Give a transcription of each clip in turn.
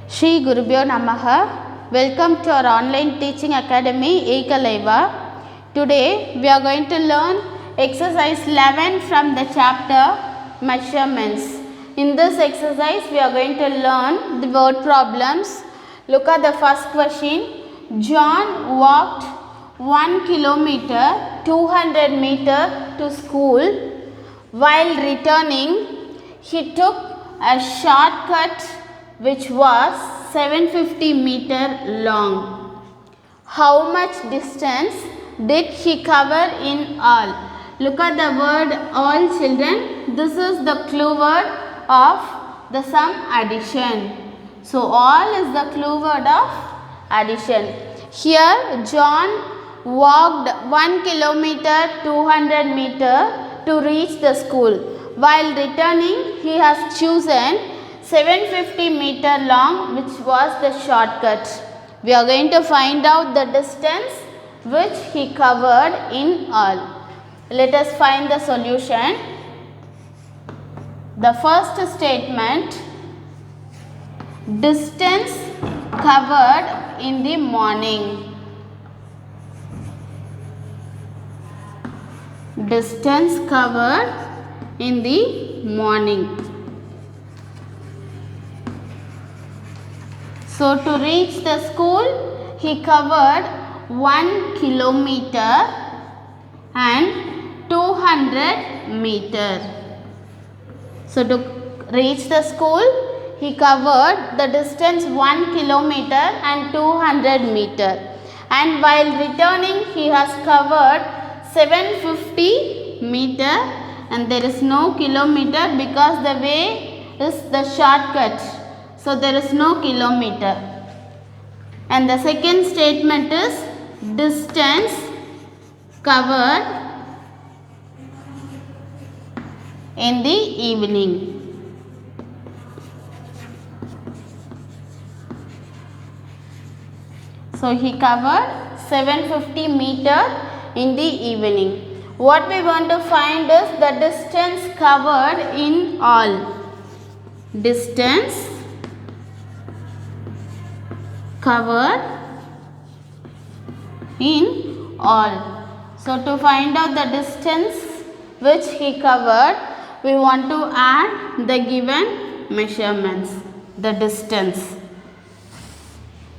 Shri Gurubhyo Namaha. Welcome to our online teaching academy Ekalaiva. Today we are going to learn exercise 11 from the chapter measurements. In this exercise we are going to learn the word problems. Look at the first question. John walked 1 kilometer 200 meter to school. While returning, he took a shortcut which was 750 meter long. How much distance did he cover in all? Look at the word all, children. This is the clue word of the sum addition. So all is the clue word of addition. Here John walked 1 kilometer 200 meter to reach the school. While returning, he has chosen 750 meter long, which was the shortcut. We are going to find out the distance which he covered in all. Let us find the solution. The first statement, distance covered in the morning. Distance covered in the morning. So to reach the school, he covered 1 kilometer and 200 meter. So to reach the school, he covered the distance 1 kilometer and 200 meter. And while returning, he has covered 750 meter, and there is no kilometer because the way is the shortcut. So there is no kilometer. And the second statement is distance covered in the evening. So he covered 750 meter in the evening. What we want to find is the distance covered in all. Distance covered in all. So to find out the distance which he covered, we want to add the given measurements, the distance.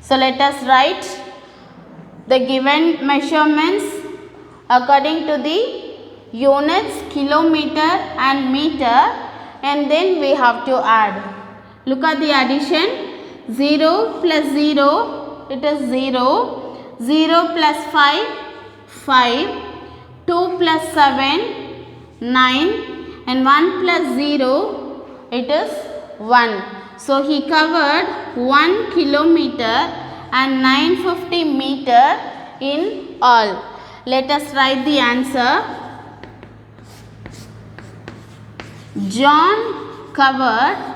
So let us write the given measurements according to the units, kilometer and meter, and then we have to add. Look at the addition. 0 plus 0, it is 0. 0 plus 5, 5. 2 plus 7, 9. And 1 plus 0, it is 1. So he covered 1 kilometer and 950 meter in all. Let us write the answer. John covered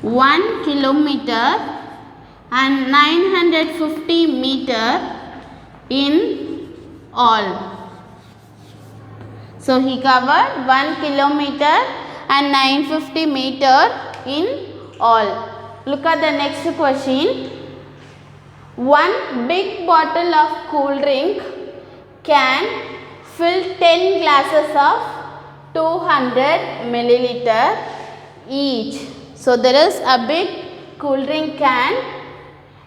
1 kilometer and 950 meter in all. So he covered 1 kilometer and 950 meter in all. Look at the next question. One big bottle of cool drink can fill 10 glasses of 200 milliliter each. So there is a big cool drink can.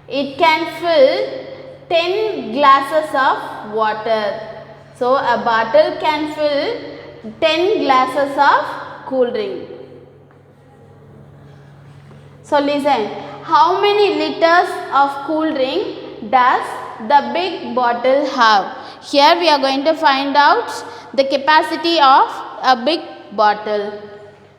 It can fill 10 glasses of water. So a bottle can fill 10 glasses of cool drink. So listen, how many liters of cool drink does the big bottle have? Here we are going to find out the capacity of a big bottle.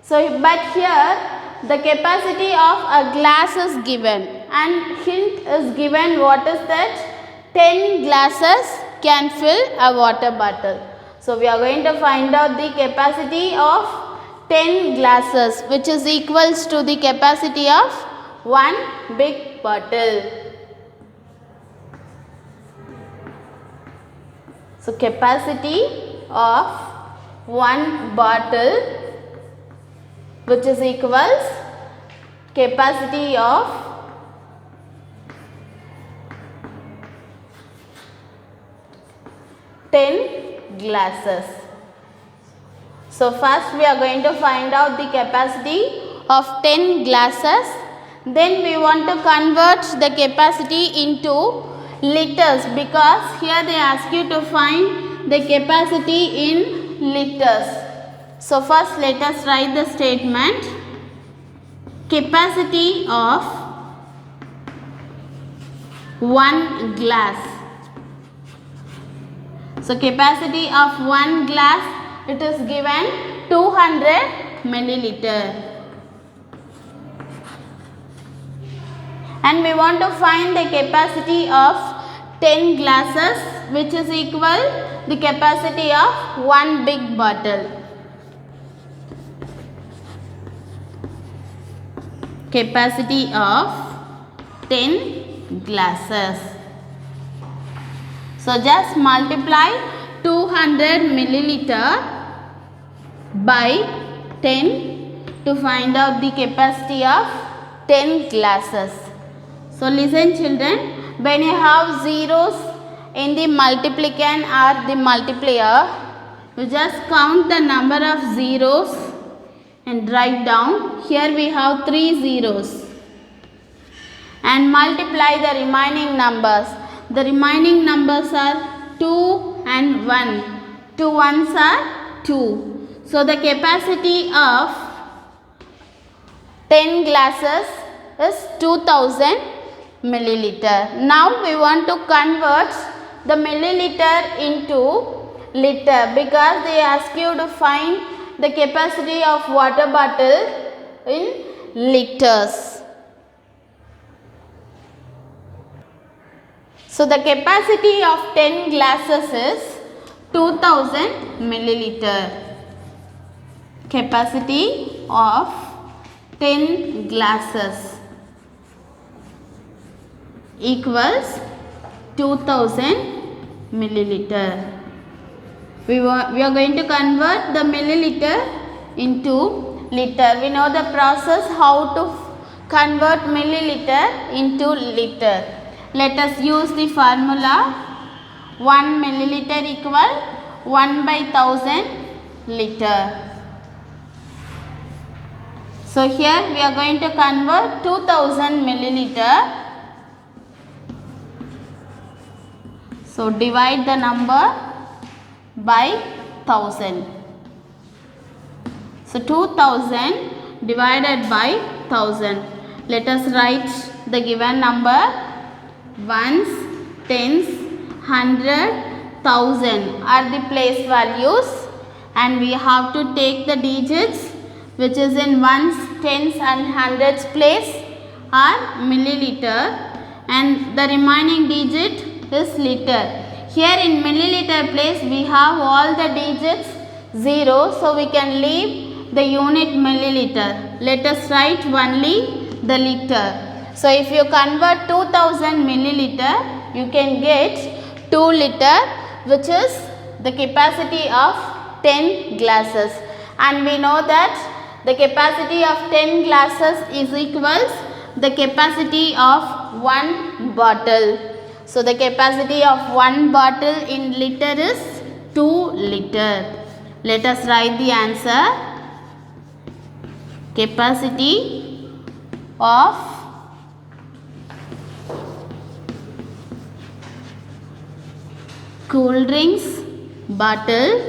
So but here the capacity of a glass is given and hint is given. What is that? 10 glasses can fill a water bottle. So we are going to find out the capacity of 10 glasses, which is equals to the capacity of one big bottle. So capacity of one bottle which is equals capacity of 10 glasses. So first we are going to find out the capacity of 10 glasses. Then we want to convert the capacity into liters, because here they ask you to find the capacity in liters. So first let us write the statement. Capacity of 1 glass. So capacity of 1 glass, it is given 200 milliliter. And we want to find the capacity of 10 glasses, which is equal the capacity of 1 big bottle. Capacity of 10 glasses. So just multiply 200 milliliter by 10 to find out the capacity of 10 glasses. So listen children, when you have zeros in the multiplicand or the multiplier, you just count the number of zeros and write down. Here we have 3 zeros and multiply the remaining numbers. The remaining numbers are 2 and 1. 2 ones are 2. So the capacity of 10 glasses is 2000 milliliter. Now we want to convert the milliliter into liter, because they ask you to find the capacity of water bottle in liters. So the capacity of 10 glasses is 2000 milliliter. Capacity of 10 glasses equals 2000 milliliter. We are going to convert the milliliter into liter. We know the process how to convert milliliter into liter. Let us use the formula. 1 milliliter equal 1 by 1000 liter. So here we are going to convert 2000 milliliter. So divide the number by 1000. So 2000 divided by 1000. Let us write the given number. Ones, tens, 100, 1000 are the place values, and we have to take the digits which is in ones, tens and hundreds place are milliliter, and the remaining digit is liter. Here in milliliter place we have all the digits 0, so we can leave the unit milliliter. Let us write only the liter. So if you convert 2000 milliliter, you can get 2 liter, which is the capacity of 10 glasses. And we know that the capacity of 10 glasses is equals the capacity of 1 bottle. So the capacity of 1 bottle in liter is 2 liter. Let us write the answer. Capacity of cool drinks bottle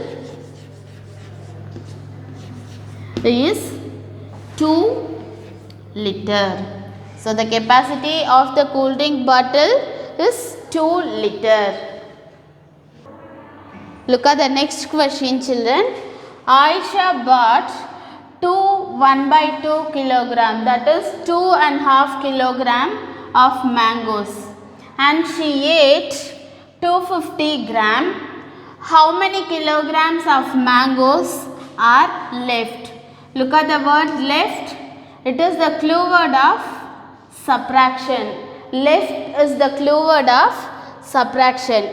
is 2 liter. So the capacity of the cool drink bottle is 2 liter. Look at the next question children. Aisha bought 1/2 kilogram, that is 2.5 kilogram of mangoes, and she ate 250 gram. How many kilograms of mangoes are left? Look at the word left. It is the clue word of subtraction. Left is the clue word of subtraction.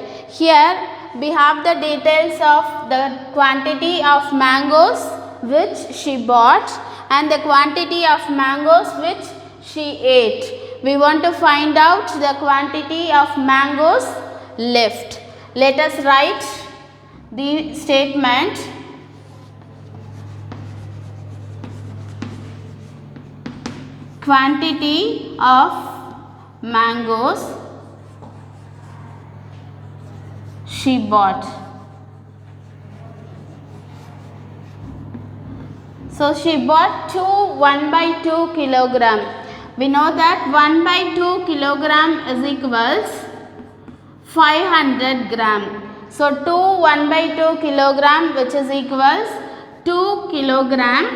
Here we have the details of the quantity of mangoes which she bought and the quantity of mangoes which she ate. We want to find out the quantity of mangoes left. Let us write the statement. Quantity of mangoes she bought. So she bought 1/2 kilogram. We know that 1/2 kilogram is equals 500 gram. So 1/2 kilogram, which is equals 2 kilogram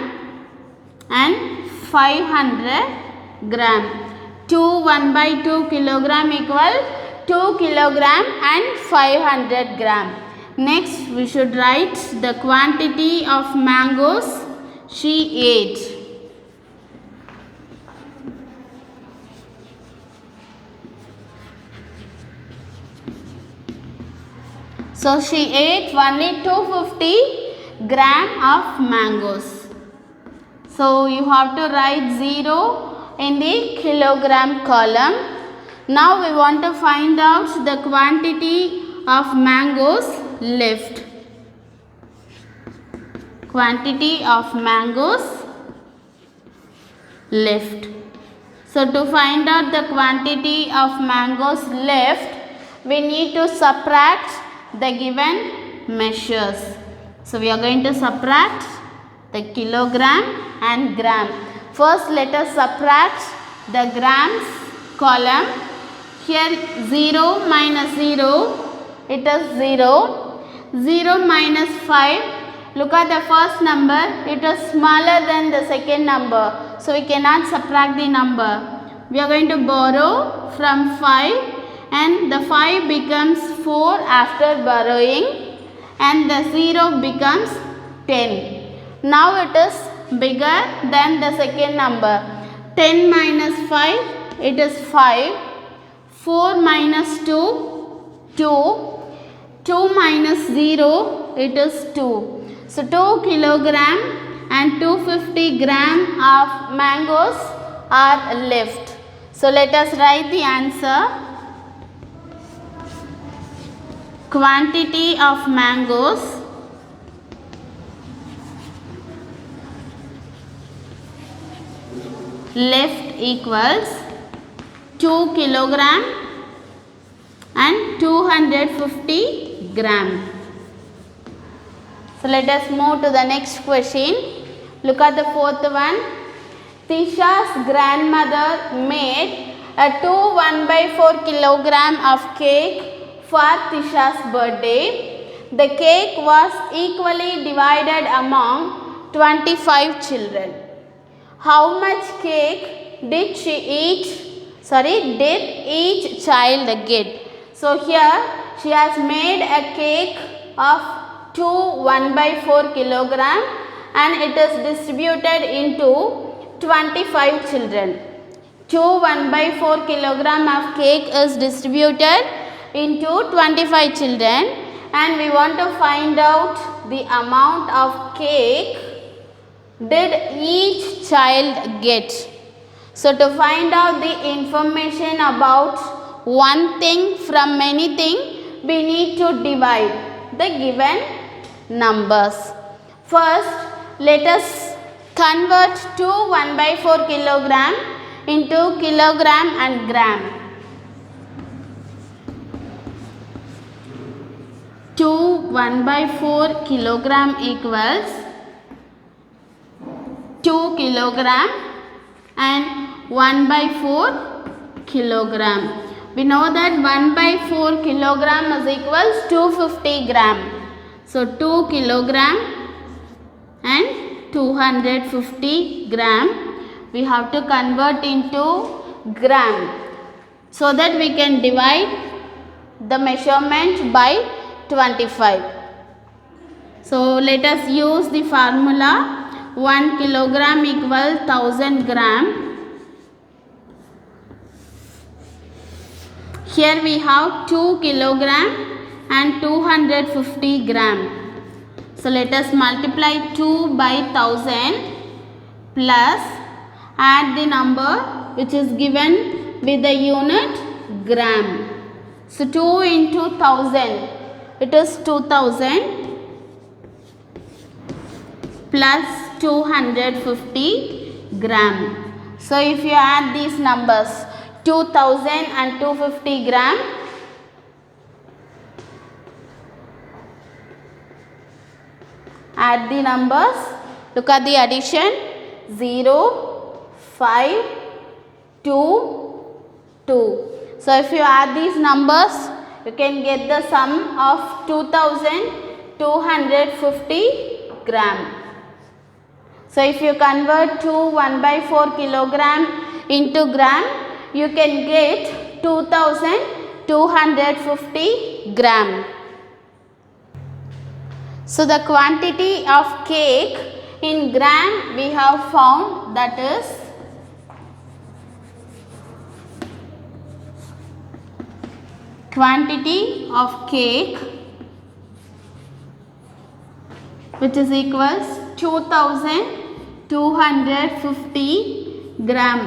and 500 gram. 1/2 kilogram equal 2 kilogram and 500 gram. Next we should write the quantity of mangoes she ate. So she ate only 250 gram of mangoes. So you have to write 0 in the kilogram column. Now we want to find out the quantity of mangoes left. Quantity of mangoes left. So to find out the quantity of mangoes left, we need to subtract the given measures. So we are going to subtract the kilogram and gram. First let us subtract the grams column. Here 0 minus 0, it is 0. 0 minus 5, look at the first number, it is smaller than the second number. So we cannot subtract the number. We are going to borrow from 5 and the 5 becomes 4 after borrowing and the 0 becomes 10. Now it is bigger than the second number. 10 minus 5, it is 5. 4 minus 2, 2. 2 minus 0, it is 2. So 2 kilogram and 250 gram of mangoes are left. So let us write the answer. Quantity of mangoes left equals 2 kilogram and 250 gram. So let us move to the next question. Look at the fourth one. Tisha's grandmother made a 1/4 kilogram of cake for Tisha's birthday. The cake was equally divided among 25 children. How much cake did each child get? So here she has made a cake of 1/4 kilogram and it is distributed into 25 children. 1/4 kilogram of cake is distributed into 25 children and we want to find out the amount of cake did each child get. So to find out the information about one thing from anything, we need to divide the given numbers. First, let us convert 1/4 kilogram into kilogram and gram. 1/4 kilogram equals 2 kilogram and 1/4 kilogram. We know that 1/4 kilogram is equals 250 gram. So 2 kilogram and 250 gram we have to convert into gram so that we can divide the measurement by 25. So let us use the formula. 1 kilogram equal 1000 gram. Here we have 2 kilogram and 250 gram. So let us multiply 2 by 1000 plus add the number which is given with the unit gram. So 2 into 1000, it is 2000 plus 250 gram. So if you add these numbers, 2000 and 250 gram, add the numbers, look at the addition, 0, 5, 2, 2. So if you add these numbers, you can get the sum of 2250 gram. So if you convert to 1/4 kilogram into gram, you can get 2250 gram. So the quantity of cake in gram we have found, that is quantity of cake which is equals 2250 gram,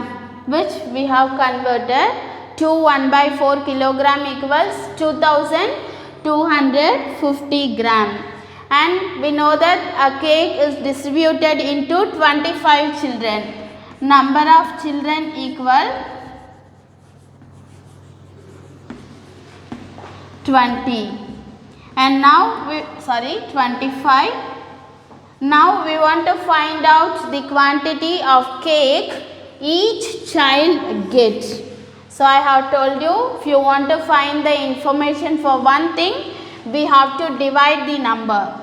which we have converted to 1/4 kilogram equals 2250 gram. And we know that a cake is distributed into 25 children. Number of children equal 20. And now 25. Now we want to find out the quantity of cake each child gets. So I have told you, if you want to find the information for one thing, we have to divide the number.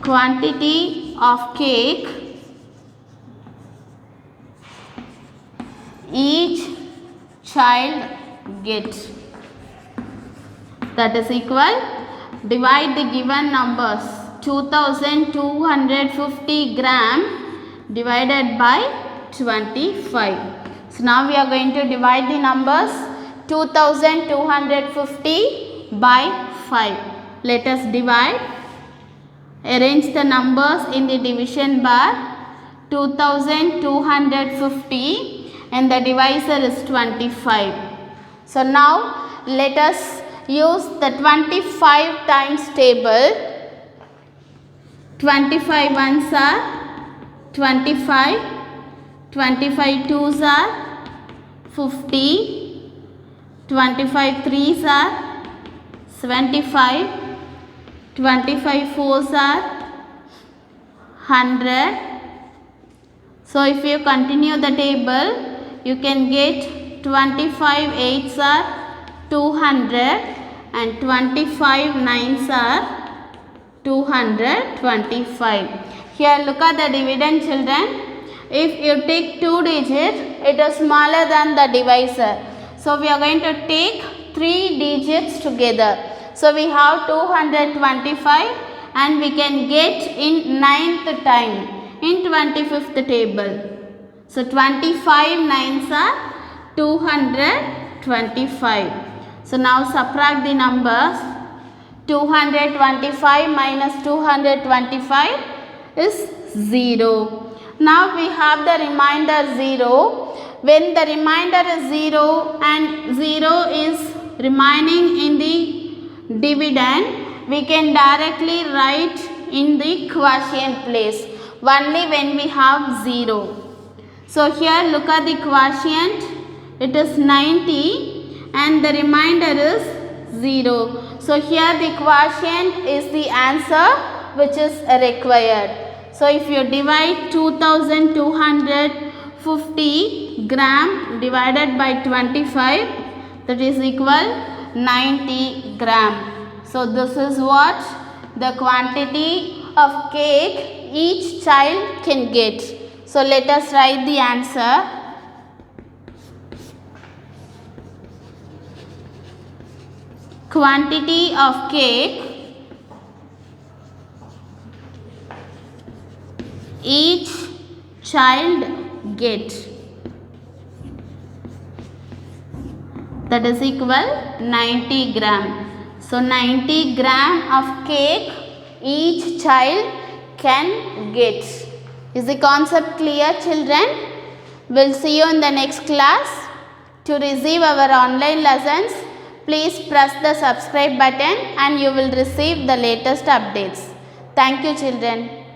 Quantity of cake each child gets, that is equal, divide the given numbers, 2250 gram divided by 25. So now we are going to divide the numbers, 2250 by 5. Let us divide. Arrange the numbers in the division bar. 2250 and the divisor is 25. So now let us use the 25 times table. 25 ones are 25, 25 twos are 50, 25 threes are 75, 25 fours are 100. So if you continue the table, you can get 25 eights are 200 and 25 nines are 225. Here look at the dividend, children. If you take 2 digits, it is smaller than the divisor. So we are going to take 3 digits together. So we have 225 and we can get in 9th time in 25th table. So 25 nines are 225. So now subtract the numbers. 225 minus 225 is 0. Now we have the remainder 0. When the remainder is 0 and 0 is remaining in the dividend, we can directly write in the quotient place only when we have 0. So here look at the quotient, it is 90 and the remainder is 0. So here the quotient is the answer which is required. So if you divide 2250 gram divided by 25, that is equal 90 gram. So this is what the quantity of cake each child can get. So let us write the answer. Quantity of cake each child get, that is equal 90 gram. So 90 gram of cake each child can get. Is the concept clear, children? We'll see you in the next class. To receive our online lessons, please press the subscribe button and you will receive the latest updates. Thank you, children.